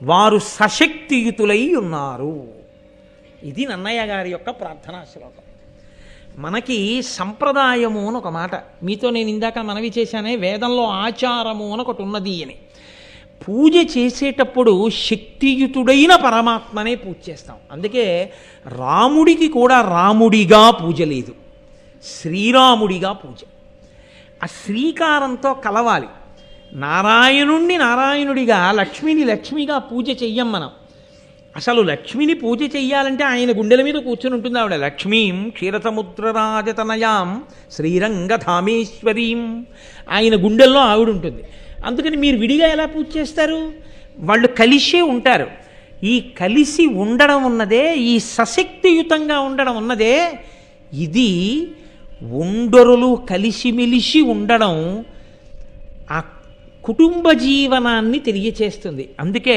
వారు సశక్తియుతులై ఉన్నారు. ఇది నన్నయ్య గారి యొక్క ప్రార్థనా శ్లోకం. మనకి సంప్రదాయము అని ఒక మాట, మీతో నేను ఇందాక మనవి చేశానే, వేదంలో ఆచారము అని ఒకటి ఉన్నది అని. పూజ చేసేటప్పుడు శక్తియుతుడైన పరమాత్మనే పూజ చేస్తాం. అందుకే రాముడికి కూడా రాముడిగా పూజ లేదు, శ్రీరాముడిగా పూజ. ఆ శ్రీకారంతో కలవాలి. నారాయణుణ్ణి నారాయణుడిగా, లక్ష్మిని లక్ష్మిగా పూజ చెయ్యం మనం. అసలు లక్ష్మిని పూజ చెయ్యాలంటే ఆయన గుండెల మీద కూర్చొని ఉంటుంది ఆవిడ. లక్ష్మీం క్షీరసముద్రరాజతనయాం శ్రీరంగధామేశ్వరీం, ఆయన గుండెల్లో ఆవిడ ఉంటుంది. అందుకని మీరు విడిగా ఎలా పూజ చేస్తారు? వాళ్ళు కలిసే ఉంటారు. ఈ కలిసి ఉండడం ఉన్నదే, ఈ సశక్తియుతంగా ఉండడం ఉన్నదే, ఇది ఉండరులు కలిసిమెలిసి ఉండడం ఆ కుటుంబ జీవనాన్ని తెలియచేస్తుంది. అందుకే